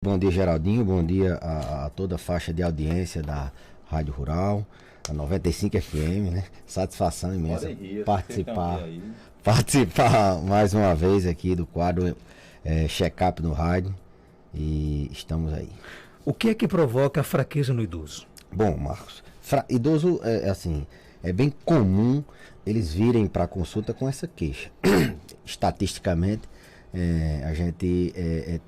Bom dia, Geraldinho. Bom dia a toda a faixa de audiência da Rádio Rural, a 95 FM, né? Satisfação imensa participar mais uma vez aqui do quadro Check-up no rádio, e estamos aí. O que é que provoca a fraqueza no idoso? Bom, Marcos, idoso é bem comum eles virem para a consulta com essa queixa. Estatisticamente, a gente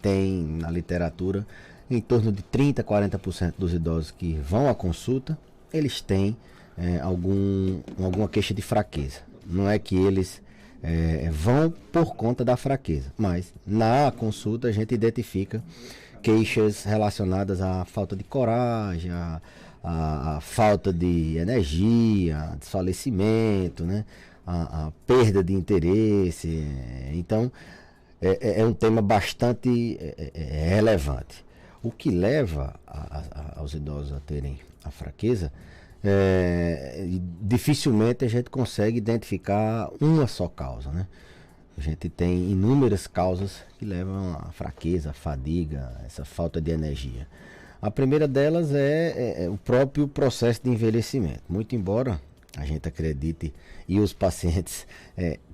tem na literatura em torno de 30% a 40% dos idosos que vão à consulta, eles têm alguma queixa de fraqueza. Não é que eles vão por conta da fraqueza, mas na consulta a gente identifica queixas relacionadas à falta de coragem, à falta de energia, desfalecimento, né? A perda de interesse. Então, é um tema bastante relevante. O que leva aos idosos a terem a fraqueza, dificilmente a gente consegue identificar uma só causa, né? A gente tem inúmeras causas que levam à fraqueza, à fadiga, essa falta de energia. A primeira delas é o próprio processo de envelhecimento. Muito embora a gente acredite, e os pacientes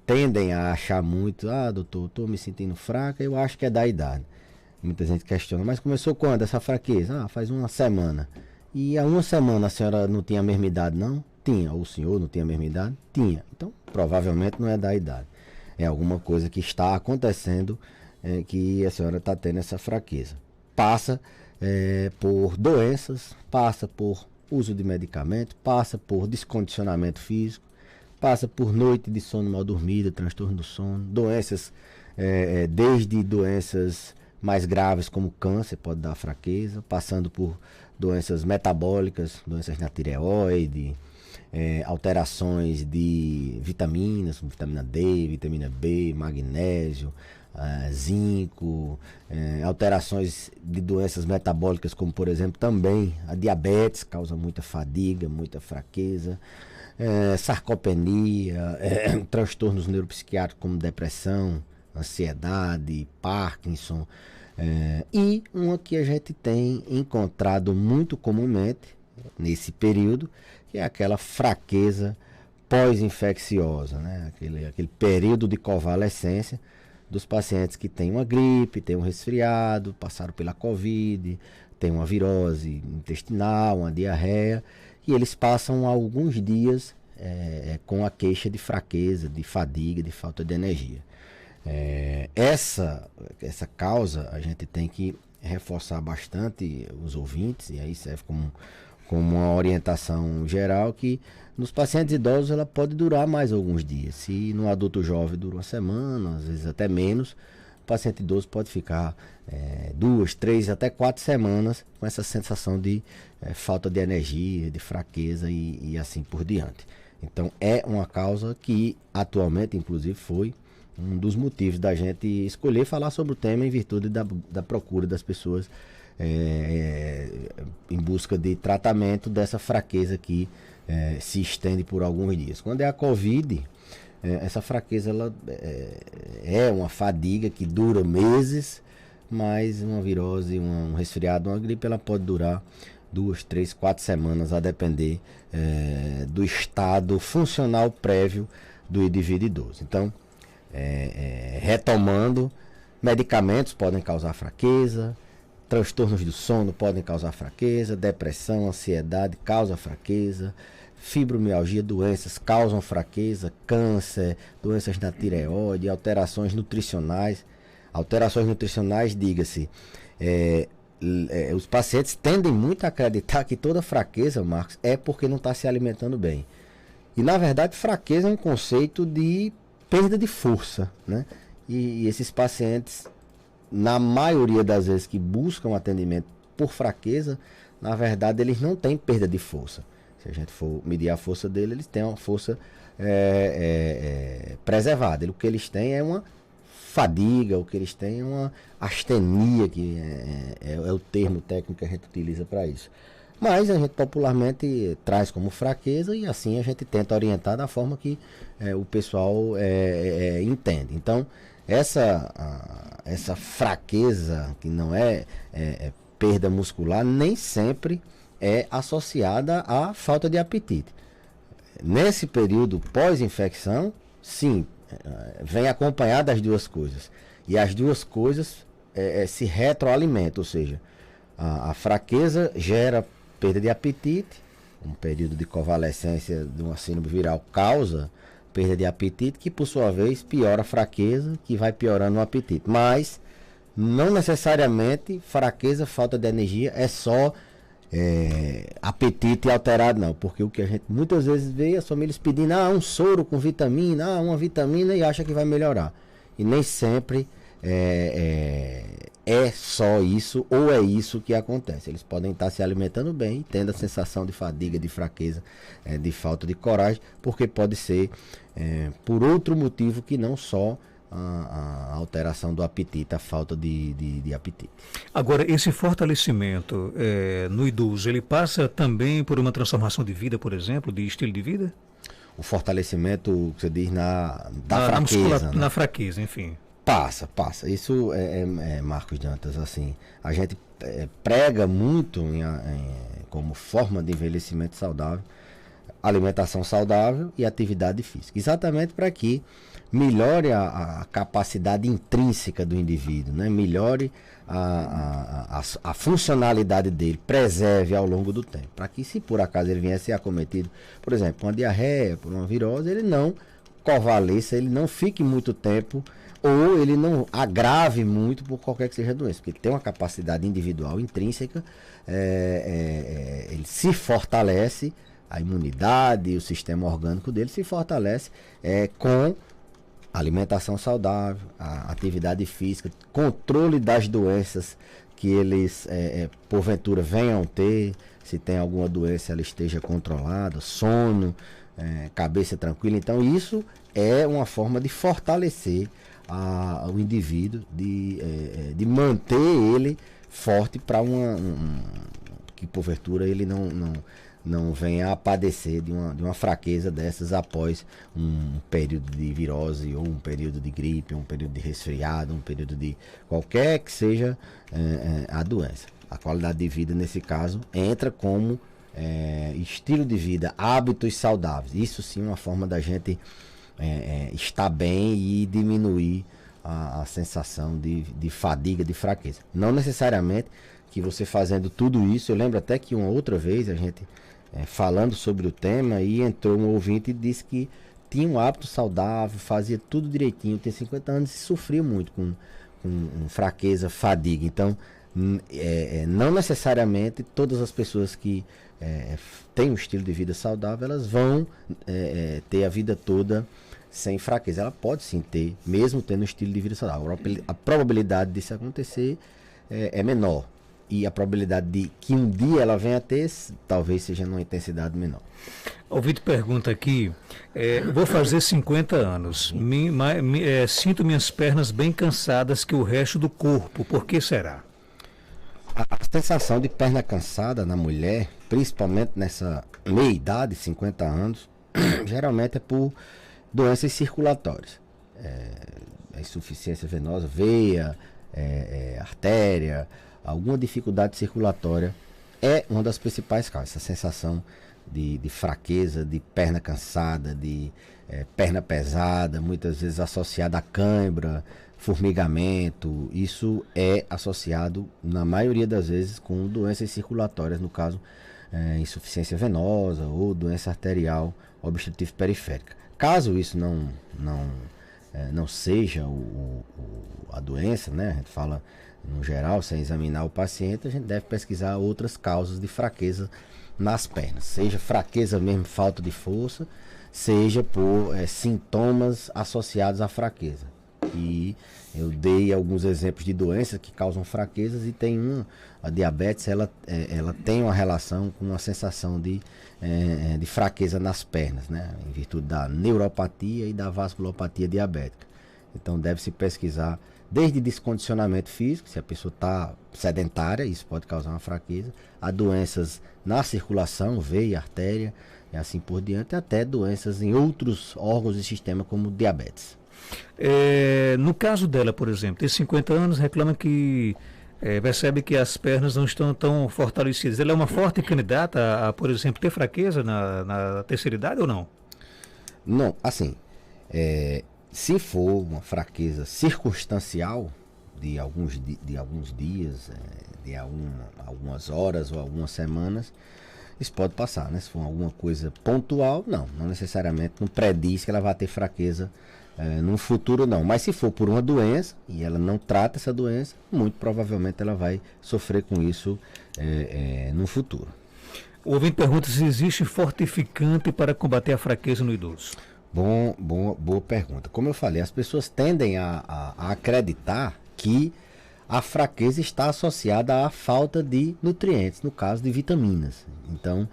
tendem a achar muito, doutor, estou me sentindo fraca, eu acho que é da idade. Muita gente questiona, mas começou quando essa fraqueza? Faz uma semana. E há uma semana a senhora não tinha a mesma idade, não? Tinha. Ou o senhor não tinha a mesma idade? Tinha. Então, provavelmente não é da idade. É alguma coisa que está acontecendo que a senhora está tendo essa fraqueza. Passa por doenças, passa por uso de medicamento, passa por descondicionamento físico, passa por noite de sono mal dormida, transtorno do sono, doenças, desde doenças mais graves como câncer, pode dar fraqueza, passando por doenças metabólicas, doenças na tireoide, alterações de vitaminas, como vitamina D, vitamina B, magnésio, zinco, alterações de doenças metabólicas como, por exemplo, também a diabetes causa muita fadiga, muita fraqueza, sarcopenia, transtornos neuropsiquiátricos como depressão, ansiedade, Parkinson, e uma que a gente tem encontrado muito comumente nesse período, que é aquela fraqueza pós-infecciosa, né? Aquele período de convalescência dos pacientes que têm uma gripe, têm um resfriado, passaram pela Covid, têm uma virose intestinal, uma diarreia, e eles passam alguns dias com a queixa de fraqueza, de fadiga, de falta de energia. Essa causa a gente tem que reforçar bastante os ouvintes, e aí serve como uma orientação geral, que nos pacientes idosos ela pode durar mais alguns dias. Se no adulto jovem dura uma semana, às vezes até menos, o paciente idoso pode ficar 2, 3, até 4 semanas com essa sensação de falta de energia, de fraqueza e assim por diante. Então é uma causa que atualmente, inclusive, foi um dos motivos da gente escolher falar sobre o tema em virtude da procura das pessoas em busca de tratamento dessa fraqueza que se estende por alguns dias. Quando é a Covid, essa fraqueza ela é uma fadiga que dura meses, mas uma virose, um resfriado, uma gripe, ela pode durar 2, 3, 4 semanas, a depender do estado funcional prévio do indivíduo idoso. Então, retomando, medicamentos podem causar fraqueza, transtornos do sono podem causar fraqueza, depressão, ansiedade causa fraqueza, fibromialgia, doenças causam fraqueza, câncer, doenças na tireoide, alterações nutricionais. Alterações nutricionais, diga-se, os pacientes tendem muito a acreditar que toda fraqueza, Marcos, é porque não está se alimentando bem. E na verdade, fraqueza é um conceito de perda de força, né? E esses pacientes, na maioria das vezes que buscam atendimento por fraqueza, na verdade eles não têm perda de força. Se a gente for medir a força dele, eles têm uma força preservada. O que eles têm é uma fadiga, o que eles têm é uma astenia, que é o termo técnico que a gente utiliza para isso. Mas a gente popularmente traz como fraqueza, e assim a gente tenta orientar da forma que o pessoal entende. Então, essa fraqueza, que não é perda muscular, nem sempre é associada à falta de apetite. Nesse período pós-infecção, sim, vem acompanhada das duas coisas. E as duas coisas se retroalimentam, ou seja, a fraqueza gera perda de apetite, um período de convalescência de uma síndrome viral causa perda de apetite, que por sua vez piora a fraqueza, que vai piorando o apetite. Mas não necessariamente fraqueza, falta de energia é só apetite alterado, não, porque o que a gente muitas vezes vê as famílias pedindo um soro com vitamina, uma vitamina, e acha que vai melhorar, e nem sempre é só isso, ou é isso que acontece. Eles podem estar se alimentando bem e tendo a sensação de fadiga, de fraqueza, de falta de coragem, porque pode ser por outro motivo que não só a alteração do apetite, a falta de apetite. Agora, esse fortalecimento no idoso, ele passa também por uma transformação de vida, por exemplo, de estilo de vida? O fortalecimento, você diz, da fraqueza. Na fraqueza, enfim. Passa. Isso Marcos Dantas, assim, a gente prega muito como forma de envelhecimento saudável, alimentação saudável e atividade física. Exatamente para que melhore a capacidade intrínseca do indivíduo, né? Melhore a funcionalidade dele, preserve ao longo do tempo. Para que, se por acaso ele viesse a ser acometido, por exemplo, por uma diarreia, por uma virose, ele não convalesça, ele não fique muito tempo, ou ele não agrave muito por qualquer que seja a doença, porque ele tem uma capacidade individual intrínseca, ele se fortalece, a imunidade, o sistema orgânico dele se fortalece com alimentação saudável, a atividade física, controle das doenças que eles porventura venham ter, se tem alguma doença ela esteja controlada, sono, cabeça tranquila. Então isso é uma forma de fortalecer o indivíduo, de manter ele forte para que porventura ele não venha a padecer de uma fraqueza dessas após um período de virose, ou um período de gripe, um período de resfriado, um período de qualquer que seja a doença. A qualidade de vida, nesse caso, entra como estilo de vida, hábitos saudáveis. Isso sim é uma forma da gente estar bem e diminuir a sensação de fadiga, de fraqueza. Não necessariamente que você fazendo tudo isso, eu lembro até que uma outra vez a gente falando sobre o tema, e entrou um ouvinte e disse que tinha um hábito saudável, fazia tudo direitinho, tem 50 anos e sofria muito com fraqueza, fadiga. Então, não necessariamente todas as pessoas que têm um estilo de vida saudável, elas vão ter a vida toda sem fraqueza. Ela pode sim ter, mesmo tendo um estilo de vida saudável. A probabilidade disso acontecer é menor. E a probabilidade de que um dia ela venha a ter, talvez seja numa intensidade menor. O Vitor pergunta aqui, vou fazer 50 anos, sinto minhas pernas bem cansadas que o resto do corpo, por que será? A sensação de perna cansada na mulher, principalmente nessa meia-idade, 50 anos, geralmente é por doenças circulatórias. Insuficiência venosa, veia, artéria, alguma dificuldade circulatória é uma das principais causas. Essa sensação de fraqueza, de perna cansada, de perna pesada, muitas vezes associada a cãibra, formigamento. Isso é associado, na maioria das vezes, com doenças circulatórias, no caso, insuficiência venosa ou doença arterial obstrutiva periférica. Caso isso não seja a doença, né? A gente fala no geral, sem examinar o paciente, a gente deve pesquisar outras causas de fraqueza nas pernas, seja fraqueza mesmo, falta de força, seja por sintomas associados à fraqueza. E eu dei alguns exemplos de doenças que causam fraquezas, e tem a diabetes, ela tem uma relação com uma sensação de fraqueza nas pernas, né? Em virtude da neuropatia e da vasculopatia diabética. Então deve-se pesquisar desde descondicionamento físico, se a pessoa está sedentária, isso pode causar uma fraqueza, a doenças na circulação, veia, artéria e assim por diante, até doenças em outros órgãos do sistema como diabetes. No caso dela, por exemplo, tem 50 anos, reclama que percebe que as pernas não estão tão fortalecidas. Ela é uma forte candidata a, por exemplo, ter fraqueza na terceira idade ou não? Não, assim, se for uma fraqueza circunstancial de alguns dias, algumas horas ou algumas semanas, isso pode passar, né? Se for alguma coisa pontual, não necessariamente, não prediz que ela vai ter fraqueza no futuro, não. Mas se for por uma doença e ela não trata essa doença, muito provavelmente ela vai sofrer com isso no futuro. O ouvinte pergunta se existe fortificante para combater a fraqueza no idoso. Boa pergunta. Como eu falei, as pessoas tendem a acreditar que a fraqueza está associada à falta de nutrientes, no caso de vitaminas. Então,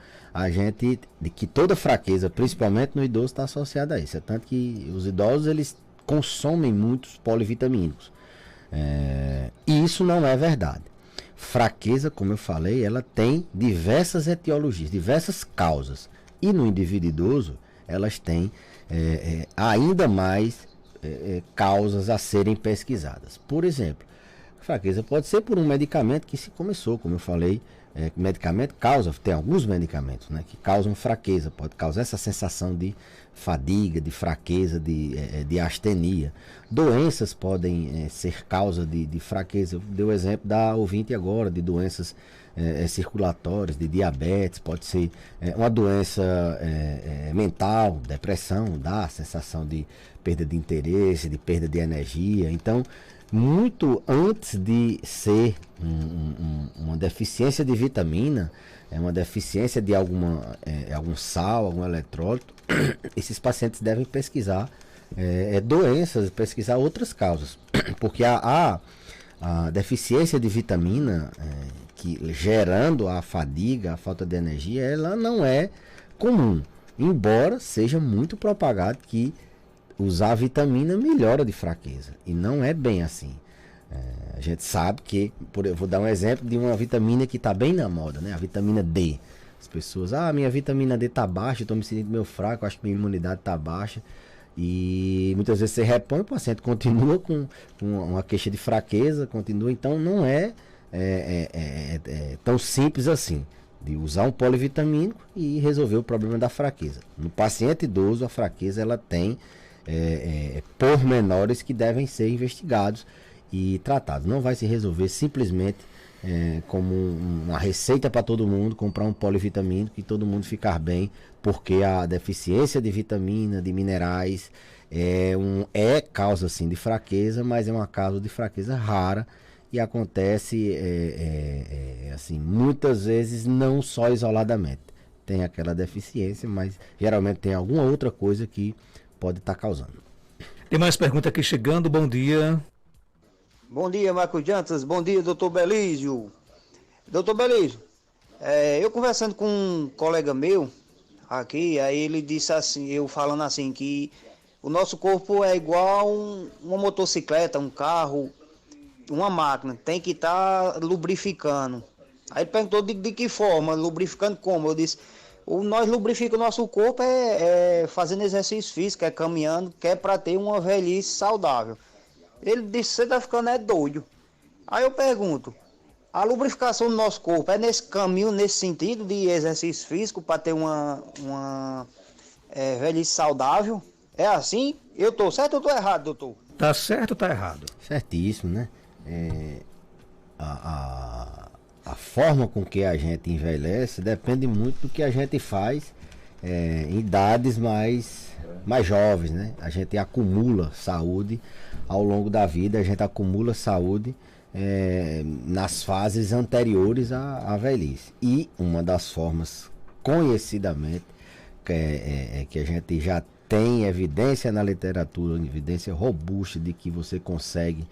de que toda fraqueza, principalmente no idoso, está associada a isso. É tanto que os idosos, eles consomem muitos polivitamínicos. E isso não é verdade. Fraqueza, como eu falei, ela tem diversas etiologias, diversas causas. E no indivíduo idoso, elas têm ainda mais causas a serem pesquisadas. Por exemplo, fraqueza pode ser por um medicamento que se começou, como eu falei, medicamento tem alguns medicamentos, né, que causam fraqueza, pode causar essa sensação de fadiga, de fraqueza, de astenia. Doenças podem ser causa de fraqueza. Eu dei o exemplo da ouvinte agora, de doenças circulatórias, de diabetes, pode ser uma doença mental, depressão, dá sensação de perda de interesse, de perda de energia. Então, muito antes de ser uma deficiência de vitamina, uma deficiência de algum sal, algum eletrólito, esses pacientes devem pesquisar doenças, pesquisar outras causas, porque a deficiência de vitamina, que gerando a fadiga, a falta de energia, ela não é comum, embora seja muito propagado que usar vitamina melhora de fraqueza, e não é bem assim. A gente sabe que, eu vou dar um exemplo de uma vitamina que está bem na moda, né? A vitamina D. As pessoas, minha vitamina D está baixa, eu estou me sentindo meio fraco, acho que minha imunidade está baixa. E muitas vezes você repõe, o paciente continua com uma queixa de fraqueza, continua, então não é tão simples assim, de usar um polivitamínico e resolver o problema da fraqueza. No paciente idoso, a fraqueza ela tem pormenores que devem ser investigados e tratados. Não vai se resolver simplesmente como uma receita para todo mundo, comprar um polivitamínico e todo mundo ficar bem, porque a deficiência de vitamina, de minerais, é causa sim de fraqueza, mas é uma causa de fraqueza rara e acontece assim, muitas vezes não só isoladamente. Tem aquela deficiência, mas geralmente tem alguma outra coisa que pode estar causando. Tem mais pergunta aqui chegando, bom dia. Bom dia, Marcos Jantas. Bom dia, doutor Belísio. Doutor Belísio, eu conversando com um colega meu aqui, aí ele disse assim, eu falando assim, que o nosso corpo é igual uma motocicleta, um carro, uma máquina, tem que estar lubrificando. Aí ele perguntou de que forma, lubrificando como? Eu disse, nós lubrificamos o nosso corpo fazendo exercício físico, caminhando, que é para ter uma velhice saudável. Ele disse, você tá ficando doido. Aí eu pergunto, a lubrificação do nosso corpo é nesse caminho, nesse sentido de exercício físico para ter uma velhice saudável? É assim? Eu tô certo ou tô errado, doutor? Tá certo ou tá errado? Certíssimo, né? A forma com que a gente envelhece depende muito do que a gente faz em idades mais jovens, né? A gente acumula saúde ao longo da vida, a gente acumula saúde nas fases anteriores à velhice. E uma das formas, conhecidamente, que a gente já tem evidência na literatura, evidência robusta de que você consegue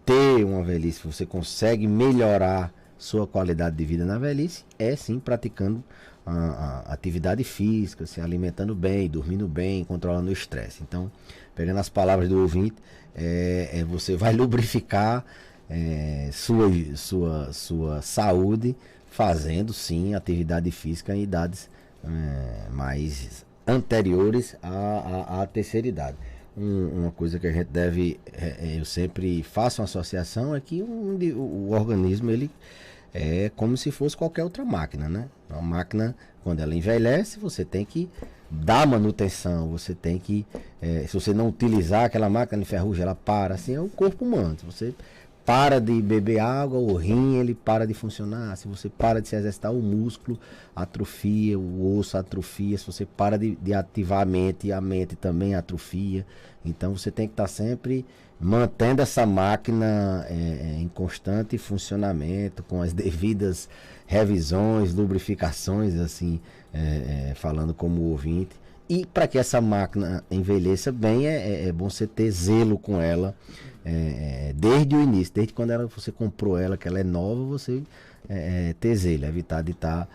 ter uma velhice, você consegue melhorar sua qualidade de vida na velhice, sim praticando a atividade física, se alimentando bem, dormindo bem, controlando o estresse. Então, pegando as palavras do ouvinte, você vai lubrificar sua saúde fazendo sim atividade física em idades mais anteriores à terceira idade. uma coisa que a gente deve, eu sempre faço uma associação, é que o organismo, ele é como se fosse qualquer outra máquina, né? Uma máquina, quando ela envelhece, você tem que dar manutenção, você tem que, se você não utilizar aquela máquina de ferrugem, ela para, assim é o corpo humano. Se você para de beber água, o rim ele para de funcionar. Se você para de se exercitar, o músculo atrofia, o osso atrofia. Se você para de ativar a mente também atrofia. Então você tem que estar sempre mantendo essa máquina em constante funcionamento, com as devidas revisões, lubrificações, assim, falando como ouvinte. E para que essa máquina envelheça bem, é bom você ter zelo com ela desde o início, desde quando você comprou ela, que ela é nova, você ter zelo, evitar de estar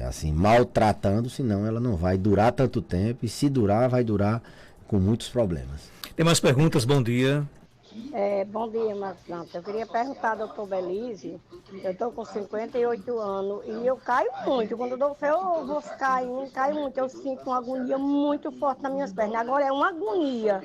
assim, maltratando, senão ela não vai durar tanto tempo, e se durar, vai durar com muitos problemas. Tem mais perguntas? Bom dia. Bom dia, Marcos. Eu queria perguntar ao doutor Belísio. Eu estou com 58 anos e eu caio muito. Quando eu dou fé, eu vou caio muito. Eu sinto uma agonia muito forte nas minhas pernas. Agora é uma agonia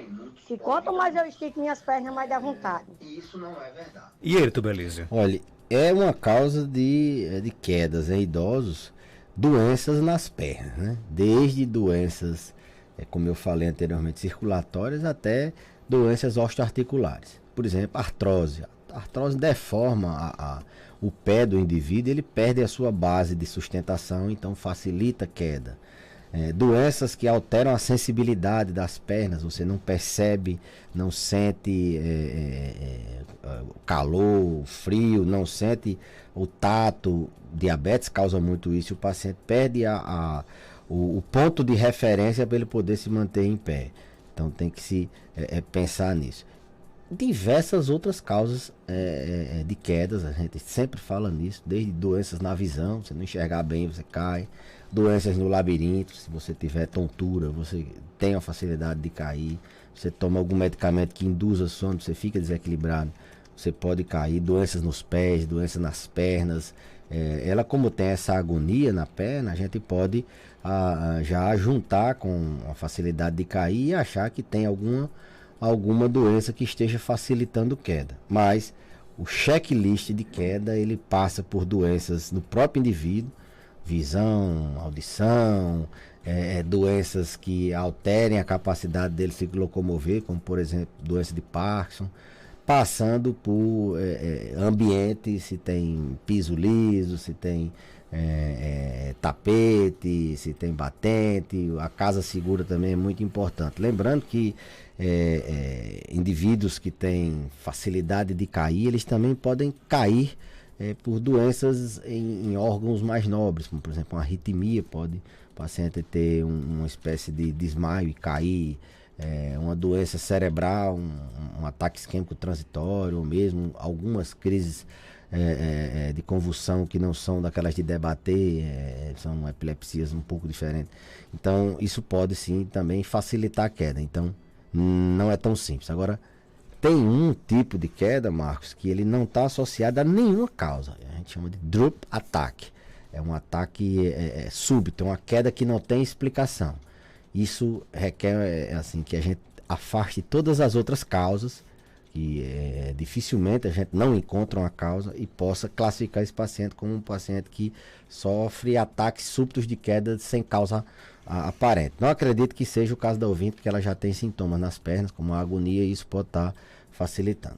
que quanto mais eu estico minhas pernas, mais dá vontade. Isso não é verdade. E ele, doutor Belísio? Olha, é uma causa de quedas em idosos, doenças nas pernas, né? Desde doenças, como eu falei anteriormente, circulatórias, até doenças osteoarticulares. Por exemplo, artrose. A artrose deforma o pé do indivíduo, ele perde a sua base de sustentação, então facilita a queda. Doenças que alteram a sensibilidade das pernas, você não percebe, não sente calor, frio, não sente o tato. Diabetes causa muito isso, o paciente perde o ponto de referência para ele poder se manter em pé. Então tem que se pensar nisso. Diversas outras causas de quedas, a gente sempre fala nisso, desde doenças na visão, você não enxergar bem, você cai, doenças no labirinto, se você tiver tontura, você tem a facilidade de cair, você toma algum medicamento que induza sono, você fica desequilibrado, você pode cair, doenças nos pés, doenças nas pernas. Ela, como tem essa agonia na perna, a gente pode já juntar com a facilidade de cair e achar que tem alguma doença que esteja facilitando queda. Mas o checklist de queda, ele passa por doenças no próprio indivíduo, visão, audição, doenças que alterem a capacidade dele se locomover, como por exemplo doença de Parkinson, passando por ambiente, se tem piso liso, se tem tapete, se tem batente, a casa segura também é muito importante. Lembrando que indivíduos que têm facilidade de cair, eles também podem cair por doenças em órgãos mais nobres, como por exemplo uma arritmia, pode o paciente ter uma espécie de desmaio e cair. Uma doença cerebral, um ataque isquêmico transitório, ou mesmo algumas crises de convulsão que não são daquelas de debater, são epilepsias um pouco diferentes. Então isso pode sim também facilitar a queda. Então não é tão simples. Agora, tem um tipo de queda, Marcos, que ele não está associado a nenhuma causa. A gente chama de drop attack. É um ataque súbito, é uma queda que não tem explicação. Isso requer assim, que a gente afaste todas as outras causas, que dificilmente a gente não encontra uma causa, e possa classificar esse paciente como um paciente que sofre ataques súbitos de queda sem causa aparente. Não acredito que seja o caso da ouvinte, porque ela já tem sintomas nas pernas, como a agonia, e isso pode estar facilitando.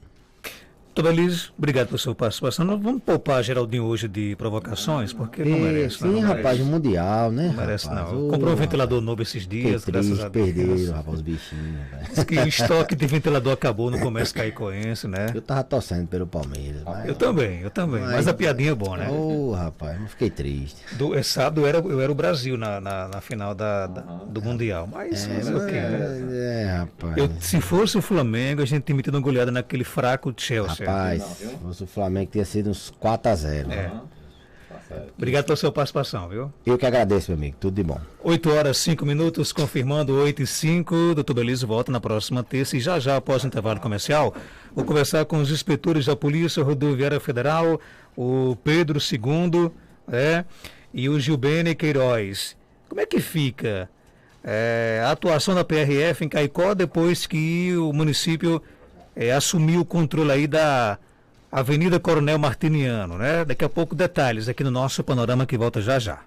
Doutor Belísio, obrigado pela sua participação. Nós vamos poupar Geraldinho hoje de provocações, porque não merece. Sim, rapaz, o Mundial, né? Não merece, rapaz? não. Comprou um ventilador novo esses dias, graças a Deus. Perderam, rapaz, os bichinhos. Diz que o estoque de ventilador acabou no comércio caicoense, né? Eu tava torcendo pelo Palmeiras. Mas... Eu também. Mas a piadinha é bom, né? Rapaz, não fiquei triste. Sábado eu era o Brasil na final do Mundial. Mas fazer o quê, né? Rapaz. Se fosse o Flamengo, a gente tinha metido uma goleada naquele fraco Chelsea. Rapaz, se fosse o Flamengo, teria sido uns 4-0. Obrigado pela sua participação, viu? Eu que agradeço, meu amigo. Tudo de bom. 8h05, confirmando 8h05. Doutor Belísio volta na próxima terça, e já após o intervalo comercial, vou conversar com os inspetores da Polícia Rodoviária Federal, o Pedro II, e o Gilbene Queiroz. Como é que fica a atuação da PRF em Caicó depois que o município assumiu o controle aí da Avenida Coronel Martiniano, né? Daqui a pouco detalhes aqui no nosso Panorama que volta já já.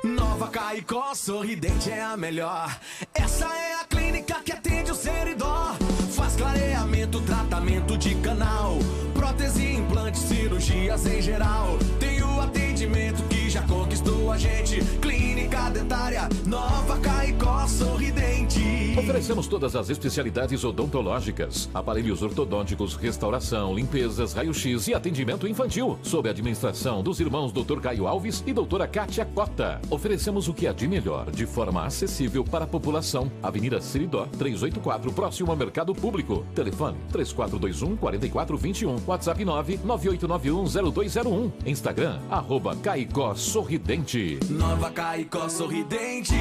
Nova Caicó, sorridente é a melhor. Essa é a clínica que atende o seridó. Faz clareamento, tratamento de canal, prótese, implante, cirurgias em geral. Tem o atendimento que já conquistou a gente. Clínica dentária, Nova Caicó, sorridente. Oferecemos todas as especialidades odontológicas, aparelhos ortodônticos, restauração, limpezas, raio-x e atendimento infantil, sob a administração dos irmãos Dr. Caio Alves e doutora Kátia Cota. Oferecemos o que há de melhor, de forma acessível para a população. Avenida Seridó, 384, próximo ao Mercado Público. Telefone 3421-4421, WhatsApp 998910201. Instagram, @Caicó Sorridente. Nova Caicó, sorridente.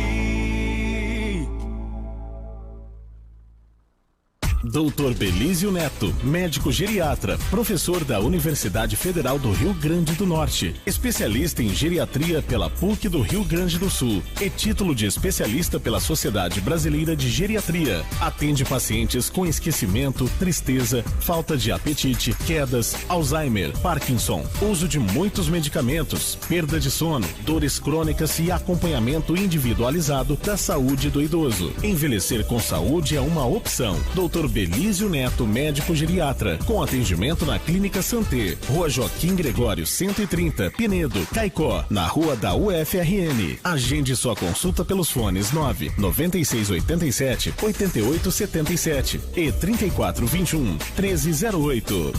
Dr. Belísio Neto, médico geriatra, professor da Universidade Federal do Rio Grande do Norte, especialista em geriatria pela PUC do Rio Grande do Sul e título de especialista pela Sociedade Brasileira de Geriatria. Atende pacientes com esquecimento, tristeza, falta de apetite, quedas, Alzheimer, Parkinson, uso de muitos medicamentos, perda de sono, dores crônicas e acompanhamento individualizado da saúde do idoso. Envelhecer com saúde é uma opção. Dr. Belísio Neto, médico geriatra, com atendimento na Clínica Santé, Rua Joaquim Gregório 130, Penedo, Caicó, na Rua da UFRN. Agende sua consulta pelos fones 99687-8877 e 3421-1308.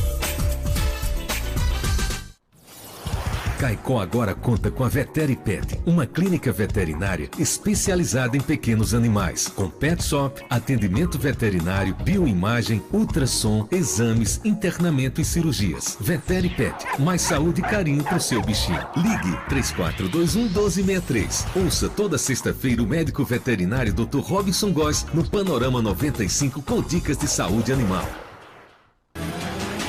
Caicó agora conta com a Veteripet, uma clínica veterinária especializada em pequenos animais, com pet shop, atendimento veterinário, bioimagem, ultrassom, exames, internamento e cirurgias. Veteripet, mais saúde e carinho pro seu bichinho. Ligue 3421-1263. Ouça toda sexta-feira o médico veterinário Dr. Robinson Góes no Panorama 95 com dicas de saúde animal.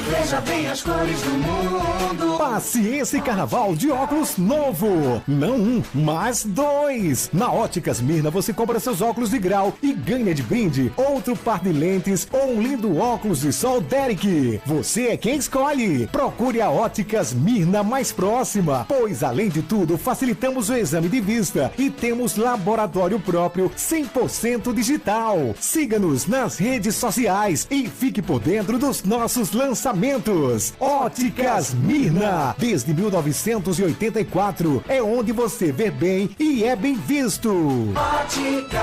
Veja bem as cores do mundo. Paciência e carnaval de óculos novo. Não um, mas dois. Na Óticas Mirna você compra seus óculos de grau e ganha de brinde outro par de lentes ou um lindo óculos de sol Derek. Você é quem escolhe. Procure a Óticas Mirna mais próxima, pois além de tudo facilitamos o exame de vista e temos laboratório próprio 100% digital. Siga-nos nas redes sociais e fique por dentro dos nossos lançamentos. Óticas Mirna, desde 1984, é onde você vê bem e é bem visto. Óticas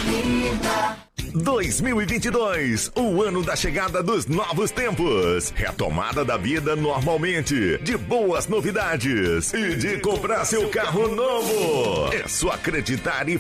Mirna. 2022, o ano da chegada dos novos tempos, retomada da vida normalmente, de boas novidades e de comprar seu carro novo. É só acreditar e